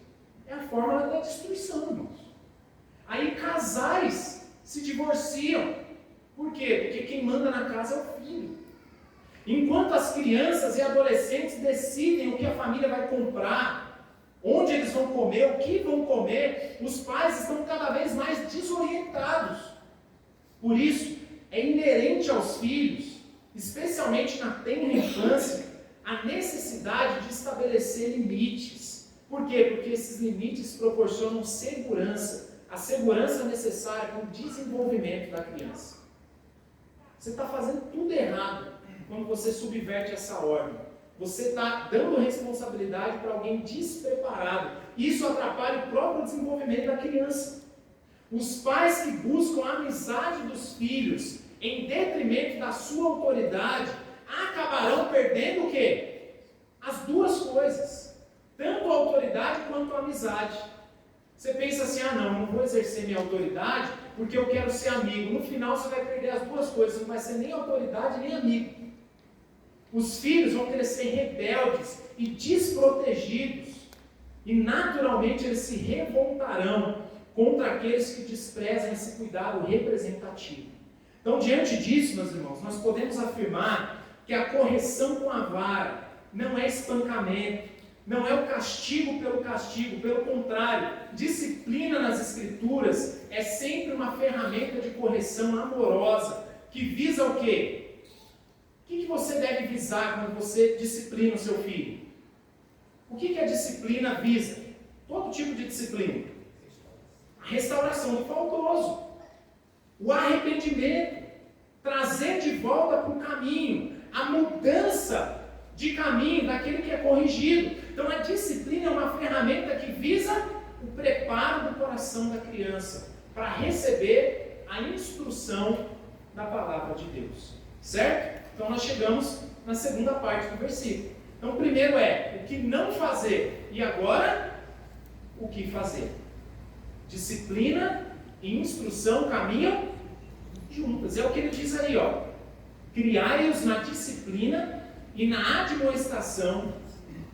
É a fórmula da destruição, irmãos. Aí casais se divorciam. Por quê? Porque quem manda na casa é o filho. Enquanto as crianças e adolescentes decidem o que a família vai comprar, onde eles vão comer, o que vão comer, os pais estão cada vez mais desorientados. Por isso, é inerente aos filhos, especialmente na tenra infância, a necessidade de estabelecer limites. Por quê? Porque esses limites proporcionam segurança, a segurança necessária para o desenvolvimento da criança. Você está fazendo tudo errado quando você subverte essa ordem. Você está dando responsabilidade para alguém despreparado. Isso atrapalha o próprio desenvolvimento da criança. Os pais que buscam a amizade dos filhos em detrimento da sua autoridade acabarão perdendo o quê? As duas coisas. Tanto a autoridade quanto a amizade. Você pensa assim, não vou exercer minha autoridade porque eu quero ser amigo. No final você vai perder as duas coisas, você não vai ser nem autoridade nem amigo. Os filhos vão crescer rebeldes e desprotegidos, e naturalmente eles se revoltarão contra aqueles que desprezam esse cuidado representativo. Então, diante disso, meus irmãos, nós podemos afirmar que a correção com a vara não é espancamento, não é o castigo, pelo contrário, disciplina nas Escrituras é sempre uma ferramenta de correção amorosa, que visa o quê? O que você deve visar quando você disciplina o seu filho? O que a disciplina visa? Todo tipo de disciplina. A restauração do faltoso, o arrependimento, trazer de volta para o caminho, a mudança de caminho daquele que é corrigido. Então a disciplina é uma ferramenta que visa o preparo do coração da criança para receber a instrução da palavra de Deus. Certo? Então nós chegamos na segunda parte do versículo. Então o primeiro é o que não fazer. E agora, o que fazer. Disciplina e instrução caminham juntas. É o que ele diz aí, ó. Criai-os na disciplina e na admoestação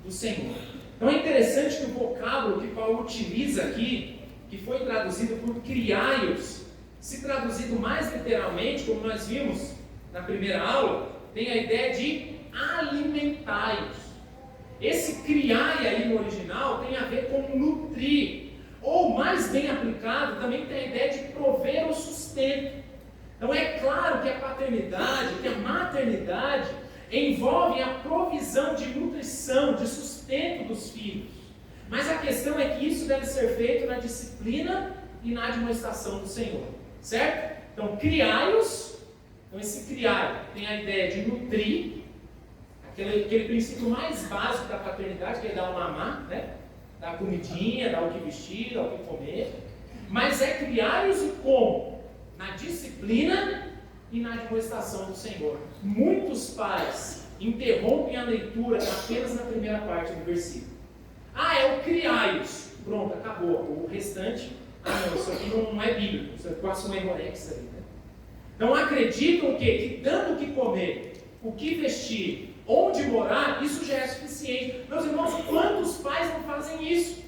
do Senhor. Então é interessante que o vocábulo que Paulo utiliza aqui, que foi traduzido por criai-os, se traduzido mais literalmente, como nós vimos na primeira aula, tem a ideia de alimentai-os. Esse criai aí no original tem a ver com nutrir, ou mais bem aplicado, também tem a ideia de prover o sustento. Então é claro que a paternidade, que a maternidade envolve a provisão de nutrição, de sustento dos filhos. Mas a questão é que isso deve ser feito na disciplina e na admoestação do Senhor. Certo? Então, criai-os. Então, esse criar tem a ideia de nutrir, aquele princípio mais básico da paternidade, que é dar o mamar, né? Dar comidinha, dar o que vestir, dar o que comer. Mas é criar-os e como? Na disciplina e na admoestação do Senhor. Muitos pais interrompem a leitura apenas na primeira parte do versículo. É o criai-os. Pronto, acabou. O restante, não, isso aqui não é bíblico. Isso é quase um errorex ali, né? Então acreditam que dando o que comer, o que vestir, onde morar, isso já é suficiente. Meus irmãos, quantos pais não fazem isso?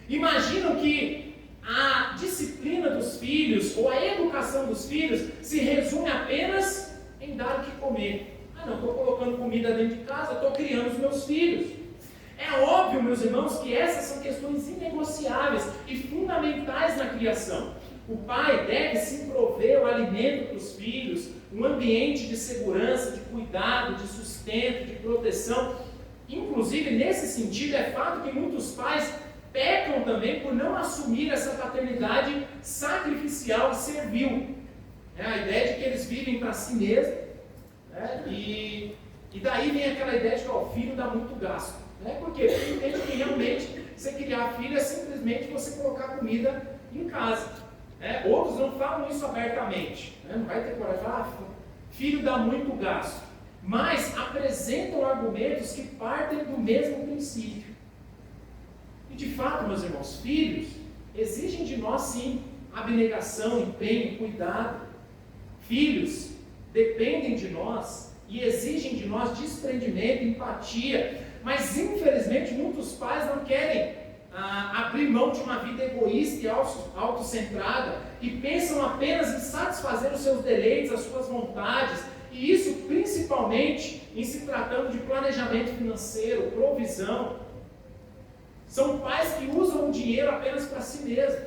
Imaginam que a disciplina dos filhos, ou a educação dos filhos, se resume apenas em dar o que comer. Não, estou colocando comida dentro de casa, estou criando os meus filhos. É óbvio, meus irmãos, que essas são questões inegociáveis e fundamentais na criação. O pai deve sim prover o alimento para os filhos, um ambiente de segurança, de cuidado, de sustento, de proteção. Inclusive, nesse sentido, é fato que muitos pais pecam também por não assumir essa paternidade sacrificial e servil. A ideia de que eles vivem para si mesmos, né? E daí vem aquela ideia de que o filho dá muito gasto. Por quê? Porque entende que realmente você criar filho é simplesmente você colocar comida em casa. Outros não falam isso abertamente. Não vai ter coragem de falar, filho dá muito gasto. Mas apresentam argumentos que partem do mesmo princípio. E de fato, meus irmãos, filhos exigem de nós sim abnegação, empenho, cuidado. Filhos dependem de nós e exigem de nós desprendimento, empatia. Mas infelizmente muitos pais não querem abrir mão de uma vida egoísta e autocentrada e pensam apenas em satisfazer os seus deleites, as suas vontades, e isso principalmente em se tratando de planejamento financeiro, provisão. São pais que usam o dinheiro apenas para si mesmos.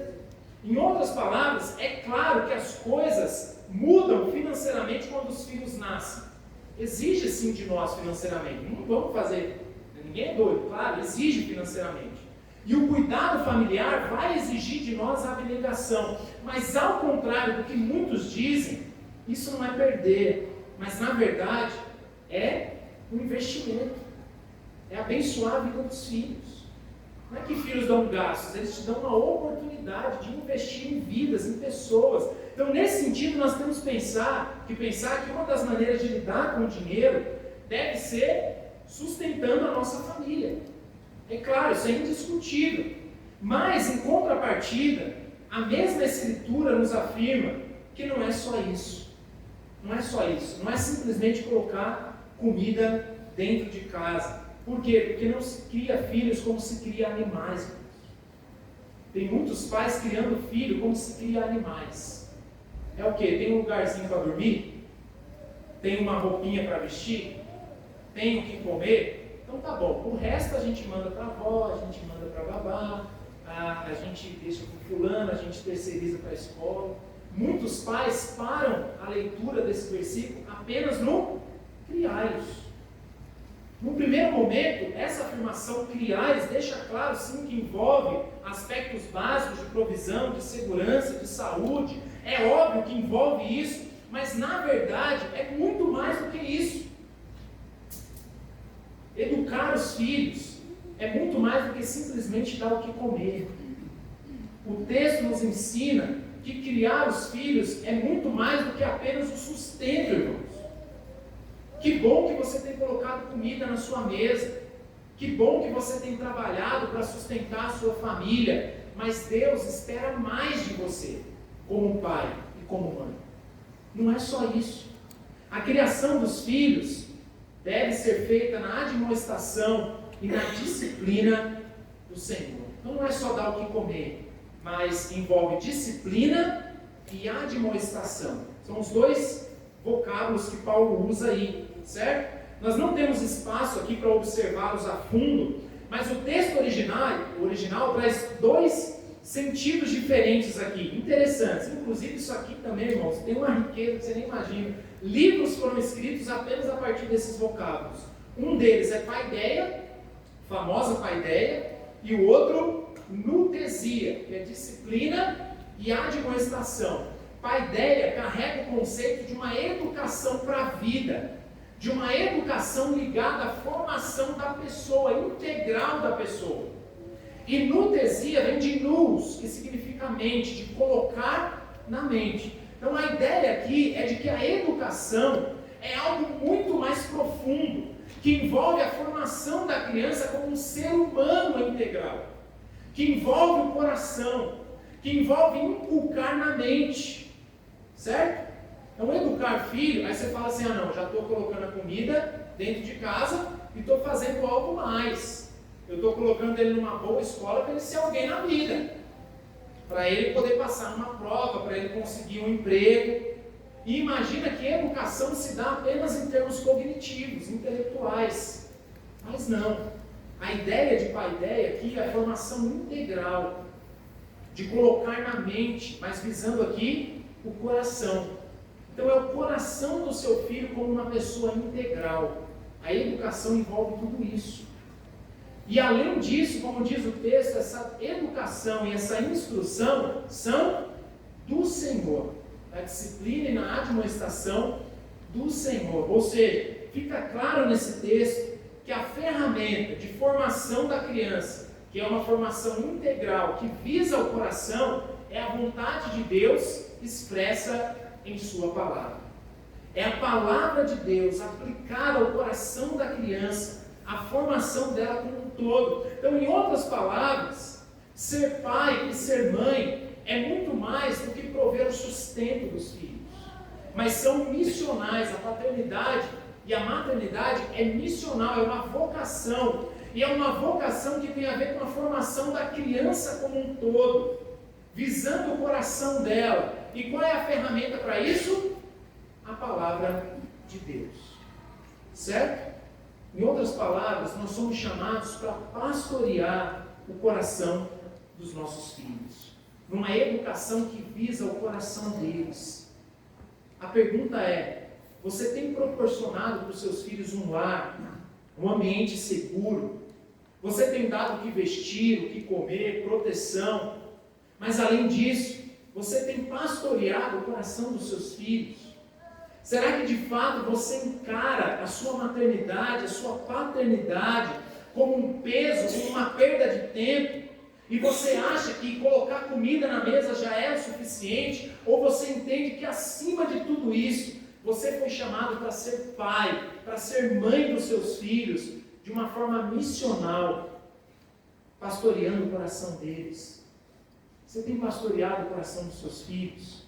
Em outras palavras, é claro que as coisas mudam financeiramente quando os filhos nascem. Exige sim de nós financeiramente, não vamos fazer, ninguém é doido, claro, exige financeiramente. E o cuidado familiar vai exigir de nós a abnegação. Mas ao contrário do que muitos dizem, isso não é perder, mas na verdade é um investimento. É abençoar a vida dos filhos. Não é que filhos dão gastos, eles te dão uma oportunidade de investir em vidas, em pessoas. Então nesse sentido nós temos que pensar que uma das maneiras de lidar com o dinheiro deve ser sustentando a nossa família. É claro, isso é indiscutível. Mas, em contrapartida, a mesma Escritura nos afirma que não é só isso. Não é só isso. Não é simplesmente colocar comida dentro de casa. Por quê? Porque não se cria filhos como se cria animais. Tem muitos pais criando filho como se cria animais. É o quê? Tem um lugarzinho para dormir? Tem uma roupinha para vestir? Tem o que comer? Então tá bom, o resto a gente manda para a avó, a gente manda para a babá, a gente deixa para o fulano, a gente terceiriza para a escola. Muitos pais param a leitura desse versículo apenas no criai-os. No primeiro momento, essa afirmação criais deixa claro sim que envolve aspectos básicos de provisão, de segurança, de saúde. É óbvio que envolve isso, mas na verdade é muito mais do que isso. Educar os filhos é muito mais do que simplesmente dar o que comer. O texto nos ensina que criar os filhos é muito mais do que apenas o sustento, irmãos. Que bom que você tem colocado comida na sua mesa. Que bom que você tem trabalhado para sustentar a sua família, mas Deus espera mais de você, como pai e como mãe. Não é só isso. A criação dos filhos deve ser feita na admoestação e na disciplina do Senhor. Então não é só dar o que comer, mas envolve disciplina e admoestação. São os dois vocábulos que Paulo usa aí, certo? Nós não temos espaço aqui para observá-los a fundo, mas o texto original traz dois sentidos diferentes aqui, interessantes. Inclusive isso aqui também, irmãos, tem uma riqueza que você nem imagina. Livros foram escritos apenas a partir desses vocábulos. Um deles é paideia, famosa paideia, e o outro, nutesia, que é disciplina e admoestação. Paideia carrega o conceito de uma educação para a vida, de uma educação ligada à formação da pessoa, integral da pessoa. E nutesia vem de nous, que significa mente, de colocar na mente. Então a ideia aqui é de que a educação é algo muito mais profundo, que envolve a formação da criança como um ser humano integral, que envolve o coração, que envolve inculcar na mente, certo? Então educar filho, aí você fala assim, não, já estou colocando a comida dentro de casa e estou fazendo algo mais. Eu estou colocando ele numa boa escola para ele ser alguém na vida, para ele poder passar numa prova, para ele conseguir um emprego. E imagina que a educação se dá apenas em termos cognitivos, intelectuais. Mas não. A ideia de paideia aqui é a formação integral, de colocar na mente, mas visando aqui o coração. Então é o coração do seu filho como uma pessoa integral. A educação envolve tudo isso. E além disso, como diz o texto, essa educação e essa instrução são do Senhor. A disciplina e na admoestação do Senhor. Ou seja, fica claro nesse texto que a ferramenta de formação da criança, que é uma formação integral, que visa o coração, é a vontade de Deus expressa em sua palavra. É a palavra de Deus aplicada ao coração da criança, a formação dela como um todo. Então, em outras palavras, ser pai e ser mãe é muito mais do que prover o sustento dos filhos, mas são missionais. A paternidade e a maternidade é missional, é uma vocação, e é uma vocação que tem a ver com a formação da criança como um todo, visando o coração dela. E qual é a ferramenta para isso? A palavra de Deus, certo? Em outras palavras, nós somos chamados para pastorear o coração dos nossos filhos, numa educação que visa o coração deles. A pergunta é: você tem proporcionado para os seus filhos um lar, um ambiente seguro? Você tem dado o que vestir, o que comer, proteção? Mas além disso, você tem pastoreado o coração dos seus filhos? Será que de fato você encara a sua maternidade, a sua paternidade como um peso, como uma perda de tempo? E você acha que colocar comida na mesa já é o suficiente? Ou você entende que acima de tudo isso, você foi chamado para ser pai, para ser mãe dos seus filhos, de uma forma missional, pastoreando o coração deles? Você tem pastoreado o coração dos seus filhos?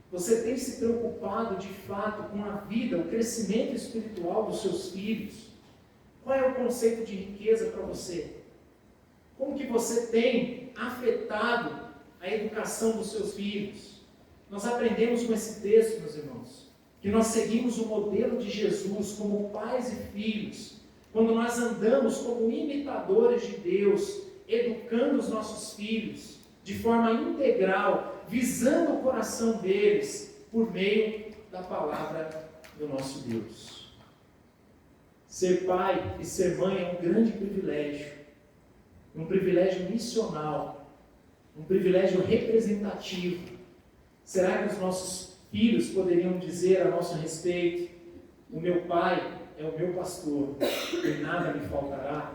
Você tem se preocupado de fato com a vida, o crescimento espiritual dos seus filhos? Qual é o conceito de riqueza para você? Como que você tem afetado a educação dos seus filhos? Nós aprendemos com esse texto, meus irmãos, que nós seguimos o modelo de Jesus como pais e filhos, quando nós andamos como imitadores de Deus, educando os nossos filhos de forma integral, visando o coração deles por meio da palavra do nosso Deus. Ser pai e ser mãe é um grande privilégio, um privilégio missional, um privilégio representativo. Será que os nossos filhos poderiam dizer a nosso respeito: o meu pai é o meu pastor, e nada me faltará?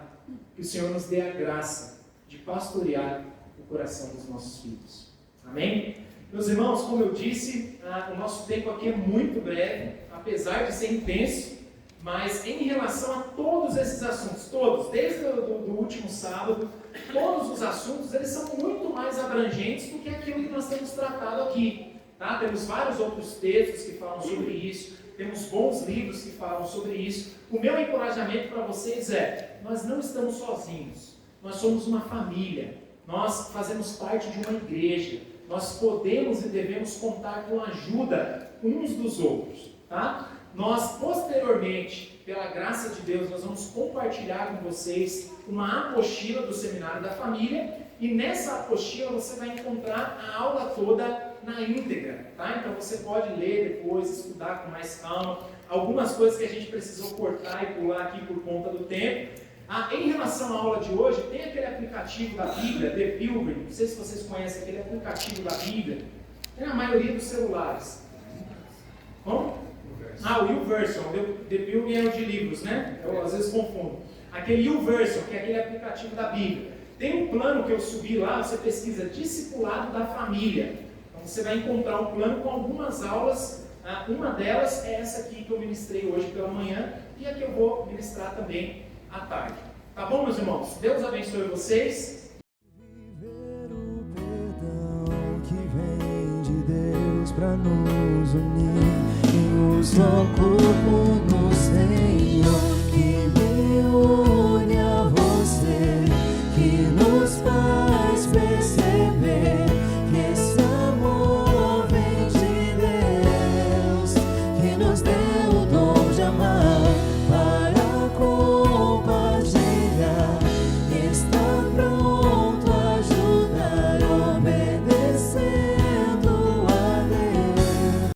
Que o Senhor nos dê a graça de pastorear o coração dos nossos filhos. Amém? Meus irmãos, como eu disse, o nosso tempo aqui é muito breve, apesar de ser intenso. Mas em relação a todos esses assuntos, todos, desde o último sábado, todos os assuntos, eles são muito mais abrangentes do que aquilo que nós temos tratado aqui. Tá? Temos vários outros textos que falam sobre isso, temos bons livros que falam sobre isso. O meu encorajamento para vocês é, nós não estamos sozinhos, nós somos uma família, nós fazemos parte de uma igreja, nós podemos e devemos contar com a ajuda uns dos outros. Tá? Nós, posteriormente, pela graça de Deus, nós vamos compartilhar com vocês uma apostila do Seminário da Família, e nessa apostila você vai encontrar a aula toda na íntegra, tá? Então você pode ler depois, estudar com mais calma, algumas coisas que a gente precisou cortar e pular aqui por conta do tempo. Em relação à aula de hoje, tem aquele aplicativo da Bíblia, The Pilgrim, não sei se vocês conhecem aquele aplicativo da Bíblia, tem na maioria dos celulares. Como? O YouVersion, The Pilgrim é o de livros, né? Eu às vezes confundo. Aquele YouVersion, que é aquele aplicativo da Bíblia. Tem um plano que eu subi lá, você pesquisa Discipulado da Família. Então você vai encontrar um plano com algumas aulas. Uma delas é essa aqui que eu ministrei hoje pela manhã e a que eu vou ministrar também à tarde. Tá bom, meus irmãos? Deus abençoe vocês. Viver o perdão que vem de Deus para nos unir em um só corpo.